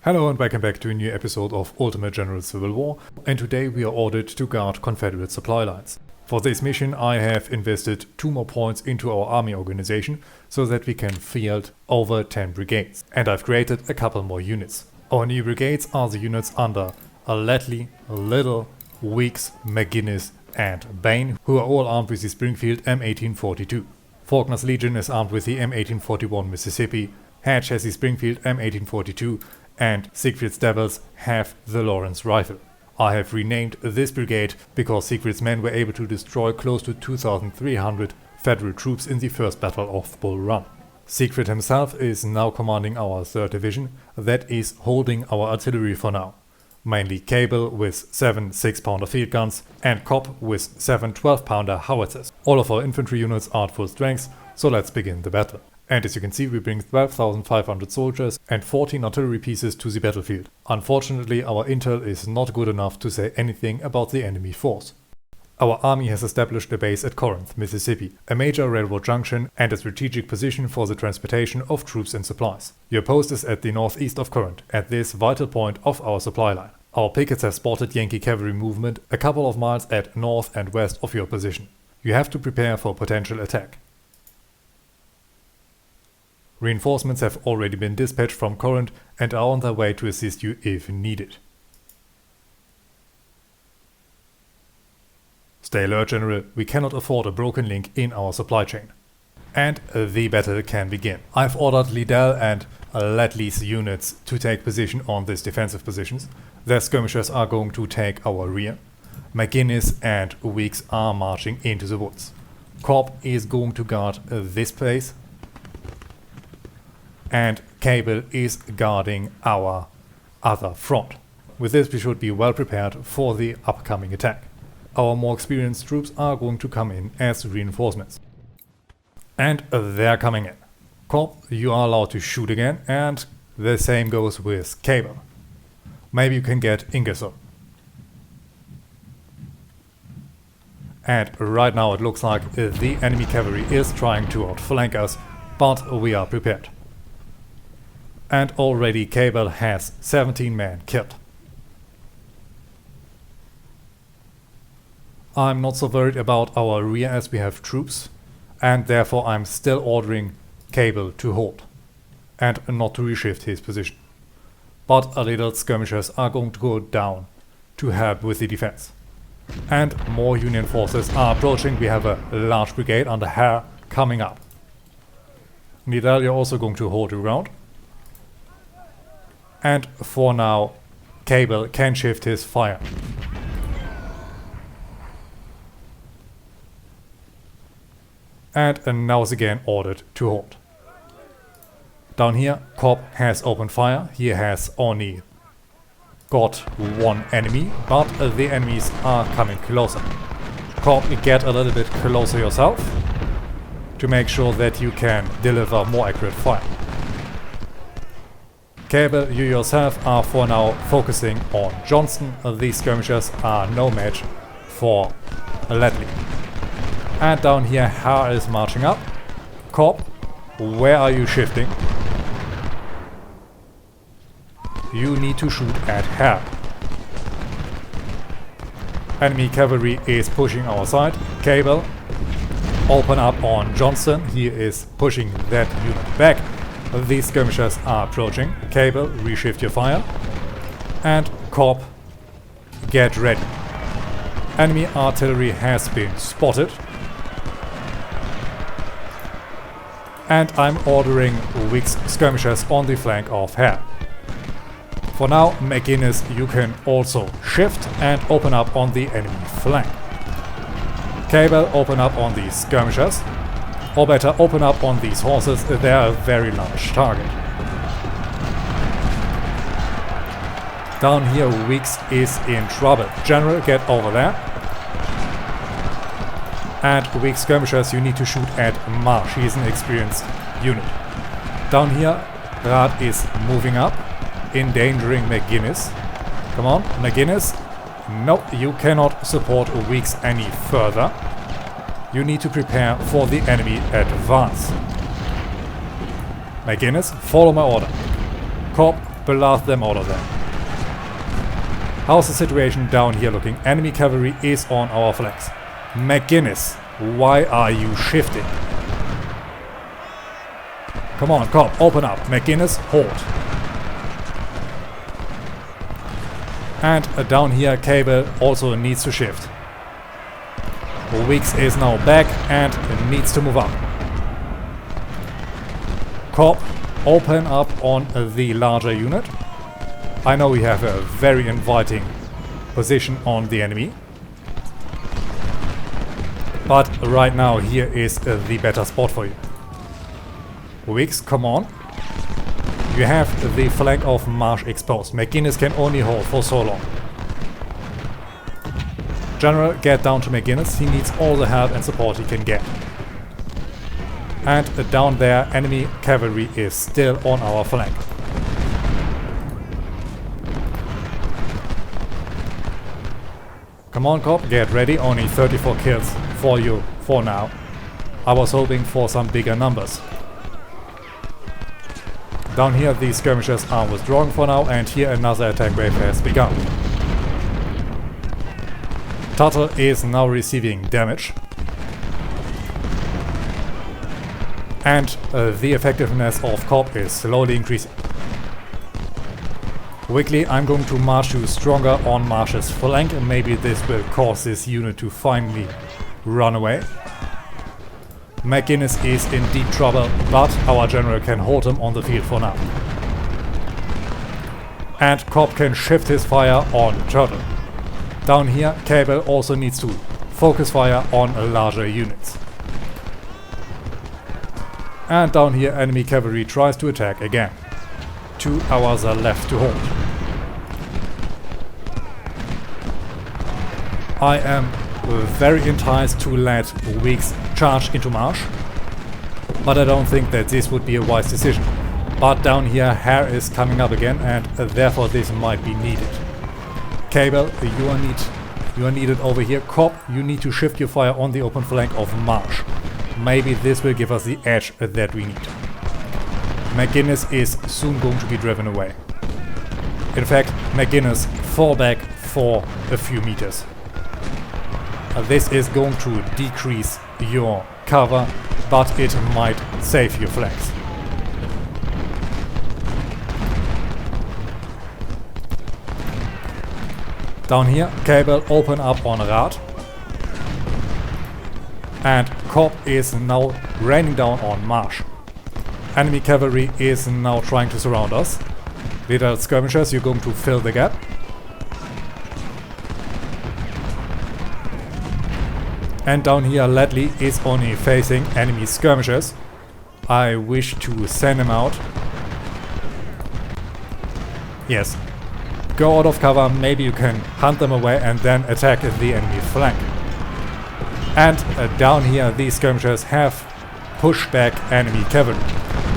Hello and welcome back to a new episode of Ultimate General Civil War, and today we are ordered to guard Confederate supply lines. For this mission I have invested 2 more points into our army organization so that we can field over 10 brigades, and I've created a couple more units. Our new brigades are the units under Ledley, Little, Weeks, McGuinness and Bain, who are all armed with the Springfield M1842. Faulkner's Legion is armed with the M1841 Mississippi, Hatch has the Springfield M1842, and Siegfried's Devils have the Lawrence rifle. I have renamed this brigade because Siegfried's men were able to destroy close to 2,300 Federal troops in the first battle of Bull Run. Siegfried himself is now commanding our 3rd division, that is holding our artillery for now. Mainly Cable with 7 6-pounder field guns and Cobb with 7 12-pounder howitzers. All of our infantry units are at full strength, so let's begin the battle. And as you can see, we bring 12,500 soldiers and 14 artillery pieces to the battlefield. Unfortunately, our intel is not good enough to say anything about the enemy force. Our army has established a base at Corinth, Mississippi, a major railroad junction and a strategic position for the transportation of troops and supplies. Your post is at the northeast of Corinth, at this vital point of our supply line. Our pickets have spotted Yankee cavalry movement a couple of miles at north and west of your position. You have to prepare for potential attack. Reinforcements have already been dispatched from Corinth and are on their way to assist you if needed. Stay alert, General, we cannot afford a broken link in our supply chain. And the battle can begin. I've ordered Liddell and Ledley's units to take position on these defensive positions. Their skirmishers are going to take our rear. McGuinness and Weeks are marching into the woods. Cobb is going to guard this place. And Cable is guarding our other front. With this we should be well prepared for the upcoming attack. Our more experienced troops are going to come in as reinforcements. And they're coming in. Cobb, you are allowed to shoot again, and the same goes with Cable. Maybe you can get Ingersoll. And right now it looks like the enemy cavalry is trying to outflank us, but we are prepared. And already Cable has 17 men killed. I'm not so worried about our rear as we have troops, and therefore I'm still ordering Cable to hold and not to reshift his position. But a little skirmishers are going to go down to help with the defense. And more Union forces are approaching. We have a large brigade under Hare coming up. Liddell, you're also going to hold your ground. And for now, Cable can shift his fire. And now is again ordered to hold. Down here, Cobb has opened fire. He has only got 1 enemy, but the enemies are coming closer. Cobb, get a little bit closer yourself to make sure that you can deliver more accurate fire. Cable, you yourself are for now focusing on Johnston. These skirmishers are no match for Ledley. And down here, Hare is marching up. Cobb, where are you shifting? You need to shoot at Hare. Enemy cavalry is pushing our side. Cable, open up on Johnston. He is pushing that unit back. These skirmishers are approaching. Cable, reshift your fire. And Cobb, get ready. Enemy artillery has been spotted. And I'm ordering Weeks skirmishers on the flank of Hare. For now, McGuinness, you can also shift and open up on the enemy flank. Cable, open up on these skirmishers. Or better, open up on these horses, they're a very large target. Down here, Weeks is in trouble. General, get over there. And Weeks skirmishers, you need to shoot at Marsh, he's an experienced unit. Down here, Rath is moving up, endangering McGuinness. Come on, McGuinness. No, you cannot support Weeks any further. You need to prepare for the enemy advance. McGuinness, follow my order. Cobb, blast them out of there. How's the situation down here looking? Enemy cavalry is on our flanks. McGuinness, why are you shifting? Come on, Cobb, open up. McGuinness, hold. And down here, Cable also needs to shift. Weeks is now back and needs to move up. Cobb, open up on the larger unit. I know we have a very inviting position on the enemy. But right now here is the better spot for you. Weeks, come on. You have the flank of Marsh exposed. McGuinness can only hold for so long. General, get down to McGuinness. He needs all the help and support he can get. And down there, enemy cavalry is still on our flank. Come on, Cobb, get ready. Only 34 kills for you for now. I was hoping for some bigger numbers. Down here, these skirmishers are withdrawing for now, and here another attack wave has begun. Tuttle is now receiving damage. And the effectiveness of Cobb is slowly increasing. Quickly, I'm going to march you stronger on Marsh's flank, and maybe this will cause this unit to finally run away. McGuinness is in deep trouble, but our general can hold him on the field for now. And Cobb can shift his fire on Turtle. Down here, Cable also needs to focus fire on larger units. And down here, enemy cavalry tries to attack again. 2 hours are left to hold. I am very enticed to let Weeks charge into Marsh, but I don't think that this would be a wise decision. But down here, Hare is coming up again, and therefore this might be needed. Cable, you are needed over here. Cobb, you need to shift your fire on the open flank of Marsh. Maybe this will give us the edge that we need. McGuinness is soon going to be driven away. In fact, McGuinness, fall back for a few meters. This is going to decrease your cover, but it might save your flanks. Down here, Cable, open up on Rad. And Cobb is now raining down on Marsh. Enemy cavalry is now trying to surround us. Little skirmishers, you're going to fill the gap. And down here, Ledley is only facing enemy skirmishers. I wish to send him out. Yes. Go out of cover, maybe you can hunt them away and then attack the enemy flank. And down here, these skirmishers have pushed back enemy cavalry.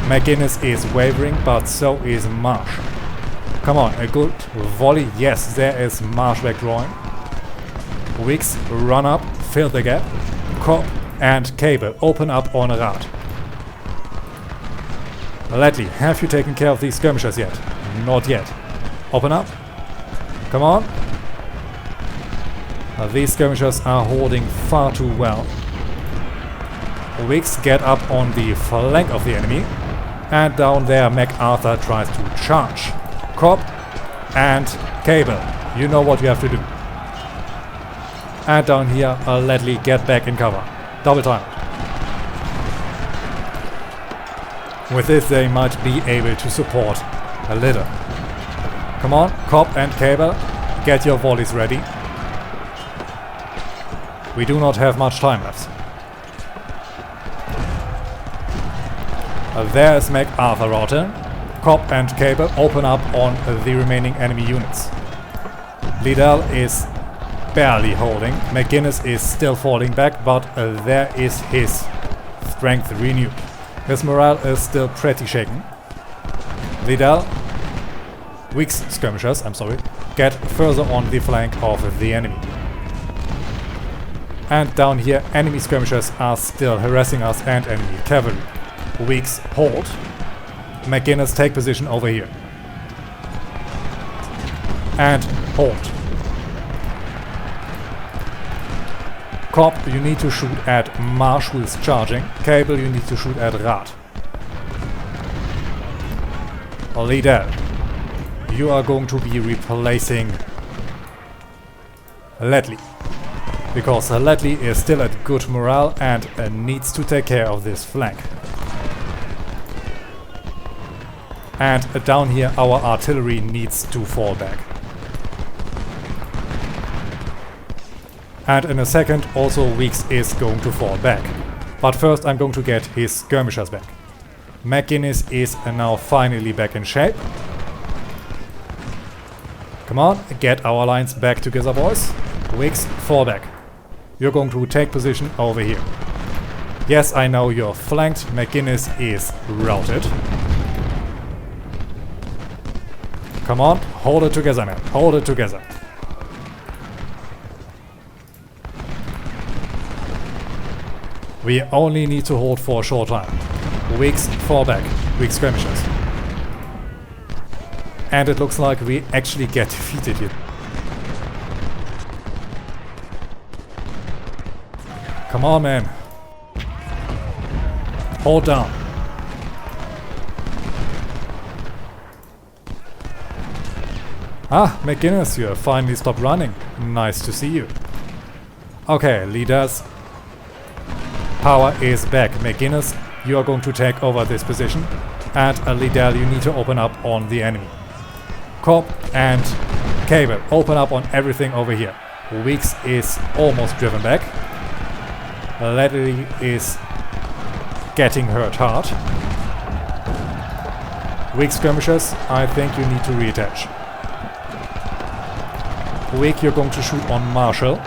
McGuinness is wavering, but so is Marsh. Come on, a good volley. Yes, there is Marsh backdrawing. Weeks, run up, fill the gap. Cobb and Cable, open up on Rad. Ledley, have you taken care of these skirmishers yet? Not yet. Open up. Come on. These skirmishers are holding far too well. Weeks, get up on the flank of the enemy. And down there, MacArthur tries to charge. Cobb and Cable, you know what you have to do. And down here, Ledley, get back in cover. Double time. With this, they might be able to support a little. Come on, Cobb and Cable, get your volleys ready. We do not have much time left. There is MacArthur routing. Cobb and Cable, open up on the remaining enemy units. Liddell is barely holding. McGuinness is still falling back, but there is his strength renewed. His morale is still pretty shaken. Liddell, Weeks skirmishers, get further on the flank of the enemy. And down here, enemy skirmishers are still harassing us and enemy cavalry. Weeks hold. McGuinness, take position over here. and hold. Corp, you need to shoot at Marsh, who is charging. Cable, you need to shoot at Rad. Liddell, you are going to be replacing Ledley, because Ledley is still at good morale and needs to take care of this flank. And down here our artillery needs to fall back. And in a second also Weeks is going to fall back. But first I'm going to get his skirmishers back. McGuinness is now finally back in shape. Come on, get our lines back together, boys. Weeks, fall back. You're going to take position over here. Yes, I know you're flanked. McGuinness is routed. Come on, hold it together, man. Hold it together. We only need to hold for a short time. Weeks, fall back. Weak skirmishers. And it looks like we actually get defeated here. Come on, man. Hold down. Ah, McGuinness, you have finally stopped running. Nice to see you. Okay, leaders. Power is back. McGuinness, you are going to take over this position. And Liddell, you need to open up on the enemy. Corp and Cable, open up on everything over here. Weeks is almost driven back. Ledley is getting hurt hard. Weak skirmishers, I think you need to reattach. Weak, you're going to shoot on Marshall.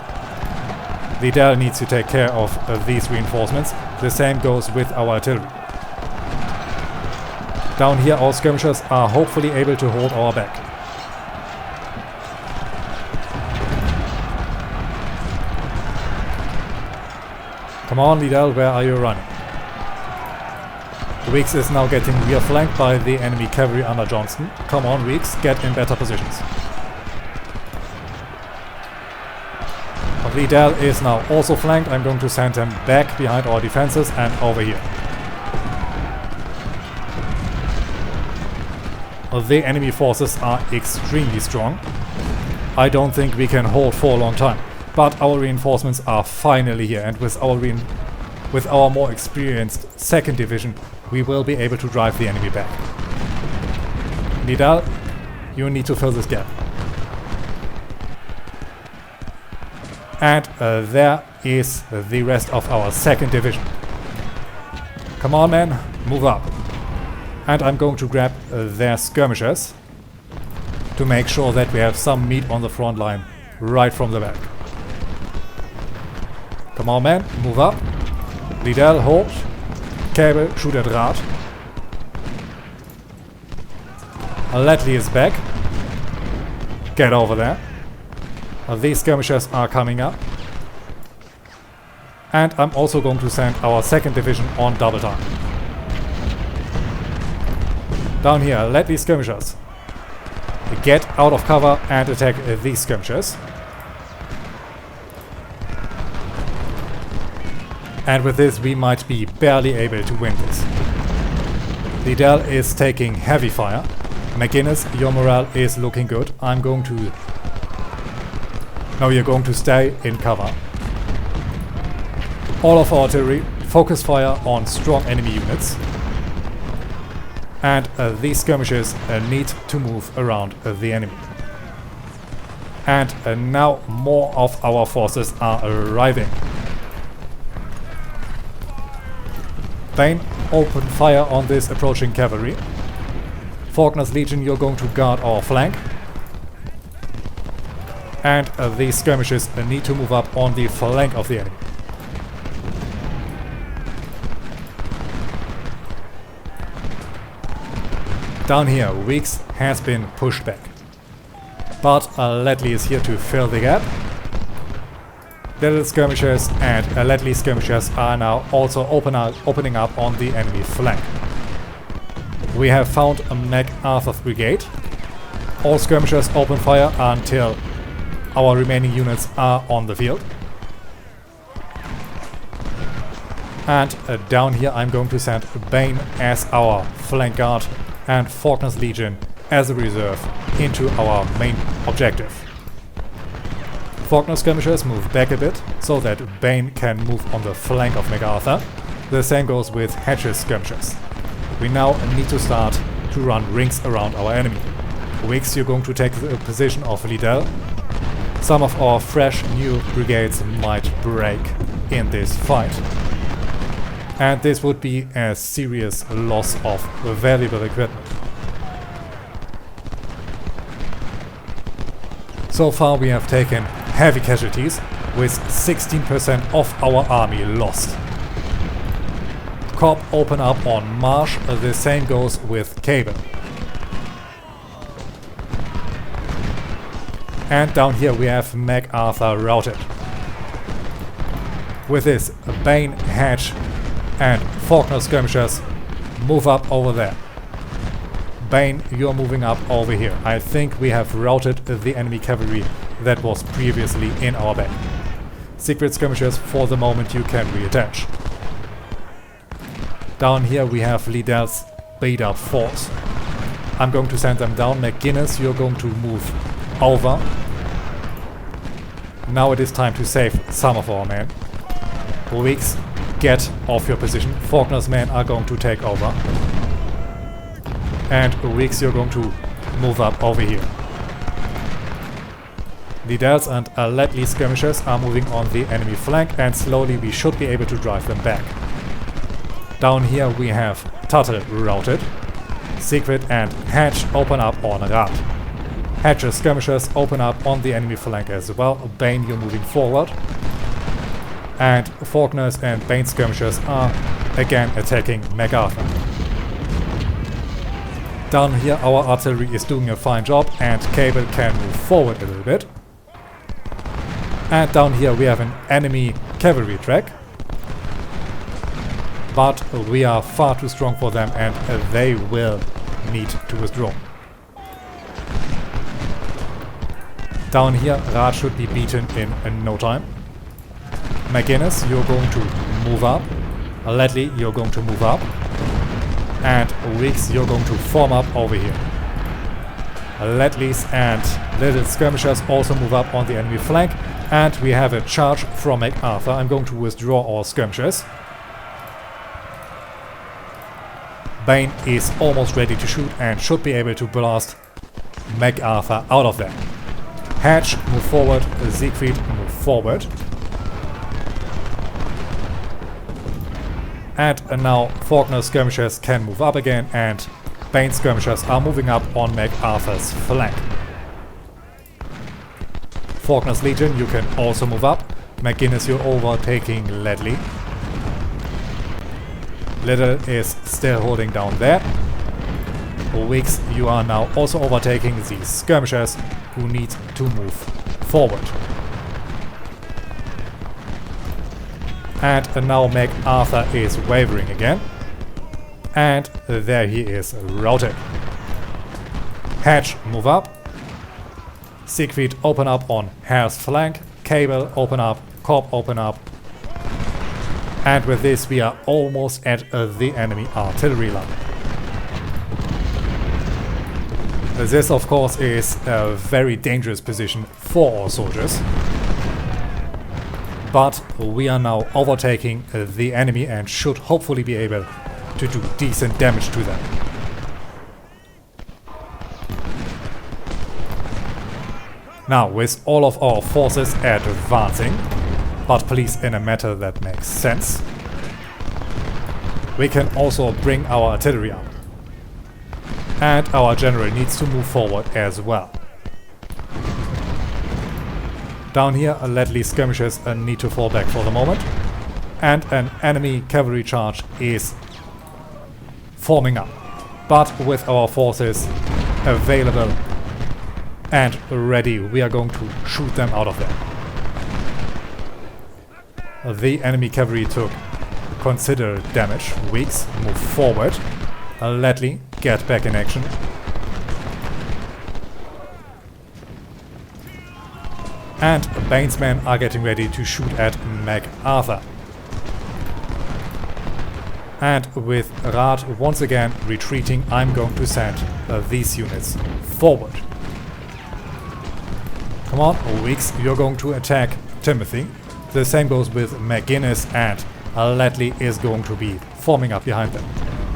Liddell needs to take care of these reinforcements. The same goes with our artillery. Down here our skirmishers are hopefully able to hold our back. Come on, Liddell, where are you running? Weeks is now getting rear flanked by the enemy cavalry under Johnston. Come on, Weeks, get in better positions. Liddell is now also flanked. I'm going to send him back behind our defenses and over here. The enemy forces are extremely strong. I don't think we can hold for a long time. But our reinforcements are finally here, and with our more experienced 2nd Division, we will be able to drive the enemy back. Liddell, you need to fill this gap. And there is the rest of our 2nd Division. Come on, men, move up. And I'm going to grab their skirmishers to make sure that we have some meat on the front line right from the back. Come on, man, move up. Liddell, hold. Cable, shoot at Rad. Ledley is back. Get over there. These skirmishers are coming up. And I'm also going to send our 2nd Division on double time. Down here, Ledley skirmishers. Get out of cover and attack these skirmishers. And with this we might be barely able to win this. Liddell is taking heavy fire. McGuinness, your morale is looking good. I'm going to... No, you're going to stay in cover. All of our artillery, focus fire on strong enemy units. And these skirmishers need to move around the enemy. And now more of our forces are arriving. Thane, open fire on this approaching cavalry. Faulkner's Legion, you're going to guard our flank. And these skirmishers need to move up on the flank of the enemy. Down here, Weeks has been pushed back. But Ledley is here to fill the gap. Little skirmishers and Ledley skirmishers are now also opening up on the enemy flank. We have found a MacArthur's brigade. All skirmishers open fire until our remaining units are on the field. And down here I'm going to send Bane as our flank guard and Faulkner's Legion as a reserve into our main objective. Faulkner's skirmishers move back a bit so that Bane can move on the flank of MacArthur. The same goes with Hatch's skirmishers. We now need to start to run rings around our enemy. Wicks, you're going to take the position of Liddell. Some of our fresh new brigades might break in this fight. And this would be a serious loss of valuable equipment. So far we have taken heavy casualties, with 16% of our army lost. Corp open up on Marsh, the same goes with Cable. And down here we have MacArthur routed. With this, Bane, Hatch and Faulkner skirmishers move up over there. Bane, you're moving up over here. I think we have routed the enemy cavalry that was previously in our back. Siegfried skirmishers, for the moment you can reattach. Down here we have Liddell's beta force. I'm going to send them down. McGuinness, you're going to move over. Now it is time to save some of our men. Weeks, get off your position. Faulkner's men are going to take over. And Weeks, you're going to move up over here. Liddell's and Ledley's skirmishers are moving on the enemy flank, and slowly we should be able to drive them back. Down here we have Tuttle routed. Siegfried and Hatch open up on Rath. Hatch's skirmishers open up on the enemy flank as well. Bane, you're moving forward. And Faulkner's and Bane's skirmishers are again attacking MacArthur. Down here our artillery is doing a fine job and Cable can move forward a little bit. And down here we have an enemy cavalry track. But we are far too strong for them and they will need to withdraw. Down here Rath should be beaten in no time. McGuinness, you're going to move up. Ledley, you're going to move up. And Weeks, you're going to form up over here. Ledley's and little skirmishers also move up on the enemy flank. And we have a charge from MacArthur. I'm going to withdraw all skirmishers. Bane is almost ready to shoot and should be able to blast MacArthur out of there. Hatch, move forward. Siegfried, move forward. And now Faulkner skirmishers can move up again and Bane skirmishers are moving up on MacArthur's flank. Faulkner's Legion, you can also move up. McGuinness, you're overtaking Ledley. Little is still holding down there. Weeks, you are now also overtaking the skirmishers who need to move forward. And now MacArthur is wavering again. And there he is routed. Hatch, move up. Siegfried, open up on Hare's flank. Cable, open up. Corp, open up. And with this we are almost at the enemy artillery line. This of course is a very dangerous position for our soldiers. But we are now overtaking the enemy and should hopefully be able to do decent damage to them. Now, with all of our forces advancing, but please in a manner that makes sense, we can also bring our artillery up. And our general needs to move forward as well. Down here, Ledley skirmishers need to fall back for the moment. And an enemy cavalry charge is forming up. But with our forces available and ready, we are going to shoot them out of there. The enemy cavalry took considerable damage. Weeks, move forward. Ledley, get back in action. And Bane's men are getting ready to shoot at MacArthur. And with Rath once again retreating, I'm going to send these units forward. Come on, Weeks, you're going to attack Timothy. The same goes with McGuinness, and Ledley is going to be forming up behind them.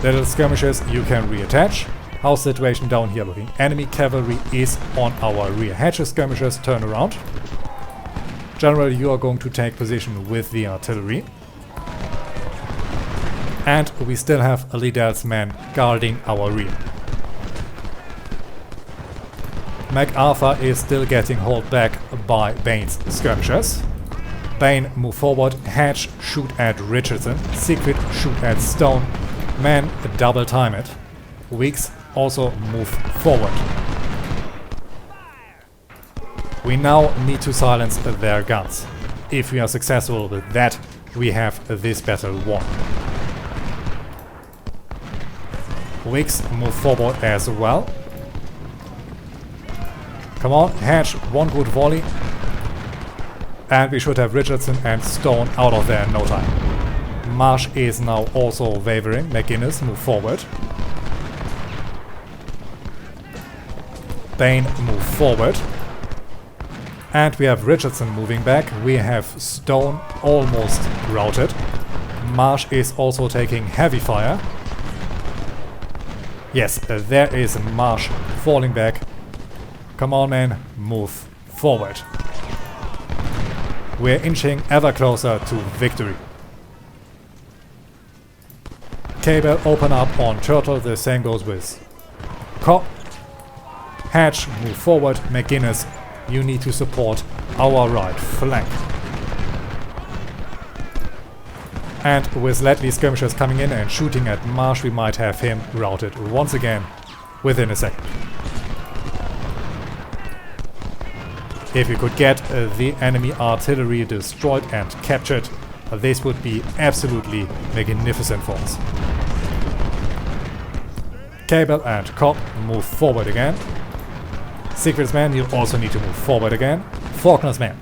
Little skirmishers you can reattach. How's the situation down here looking? Enemy cavalry is on our rear. Hatches skirmishers, turn around. General, you are going to take position with the artillery. And we still have Liddell's men guarding our rear. MacArthur is still getting held back by Bane's skirmishers. Bane move forward, Hatch shoot at Richardson, Siegfried shoot at Stone, men double time it. Weeks also move forward. We now need to silence their guns. If we are successful with that, we have this battle won. Weeks move forward as well. Come on, Hatch, one good volley. And we should have Richardson and Stone out of there in no time. Marsh is now also wavering. McGuinness move forward. Bane move forward. And we have Richardson moving back. We have Stone almost routed. Marsh is also taking heavy fire. Yes, there is Marsh falling back. Come on, man, move forward. We're inching ever closer to victory. Cable open up on Turtle, the same goes with Cobb. Hatch move forward. McGuinness, you need to support our right flank. And with Ledley skirmishers coming in and shooting at Marsh, we might have him routed once again within a second. If we could get the enemy artillery destroyed and captured, this would be absolutely magnificent for us. Cable and Cobb move forward again. Siegfried's men, you also need to move forward again. Faulkner's men.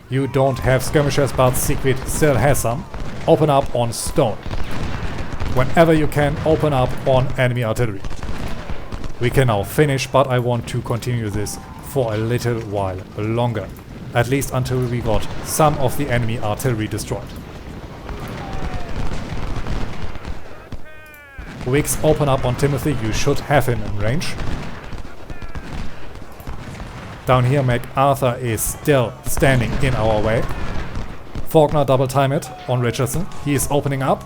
You don't have skirmishers, but Siegfried still has some. Open up on Stone. Whenever you can, open up on enemy artillery. We can now finish, but I want to continue this for a little while longer. At least until we got some of the enemy artillery destroyed. Wicks, open up on Timothy, you should have him in range. Down here MacArthur is still standing in our way. Faulkner double time it on Richardson. He is opening up.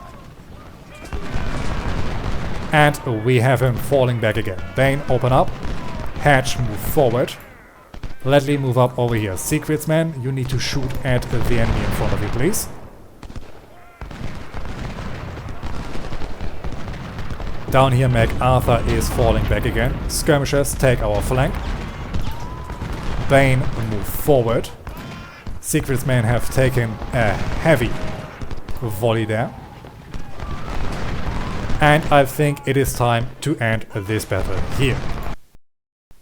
And we have him falling back again. Bane open up. Hatch move forward. Ledley move up over here. Siegfried's men, you need to shoot at the enemy in front of you, please. Down here MacArthur is falling back again. Skirmishers take our flank. Bane move forward. Siegfried's men have taken a heavy volley there. And I think it is time to end this battle here.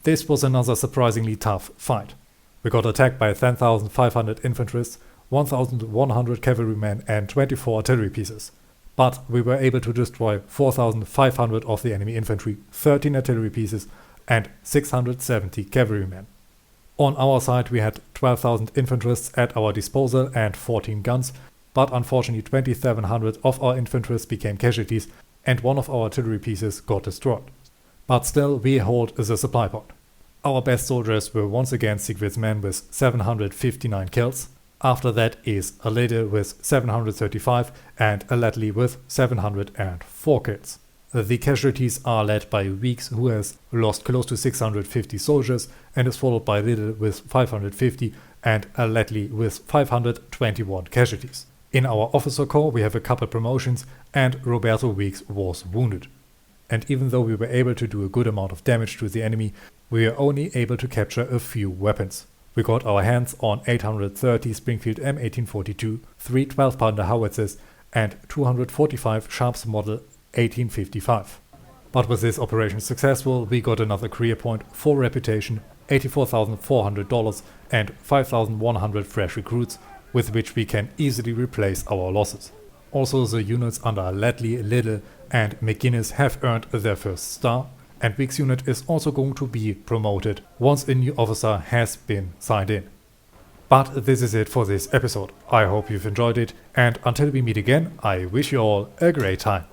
This was another surprisingly tough fight. We got attacked by 10,500 infanterists, 1,100 cavalrymen and 24 artillery pieces. But we were able to destroy 4,500 of the enemy infantry, 13 artillery pieces and 670 cavalrymen. On our side we had 12,000 infanterists at our disposal and 14 guns, but unfortunately 2,700 of our infanterists became casualties and one of our artillery pieces got destroyed. But still we hold the supply point. Our best soldiers were once again Siegfried's men with 759 kills. After that is a Liddell with 735 and a Ledley with 704 kills. The casualties are led by Weeks, who has lost close to 650 soldiers, and is followed by Liddell with 550 and a Ledley with 521 casualties. In our officer corps we have a couple promotions and Roberto Weeks was wounded. And even though we were able to do a good amount of damage to the enemy, we were only able to capture a few weapons. We got our hands on 830 Springfield M1842, 3 12-pounder howitzers and 245 Sharps Model 1855. But with this operation successful, we got another career point for reputation $84,400 and 5,100 fresh recruits, with which we can easily replace our losses. Also, the units under Ledley, Little and McGuinness have earned their first star, and Week's unit is also going to be promoted once a new officer has been signed in. But this is it for this episode. I hope you've enjoyed it, and until we meet again, I wish you all a great time.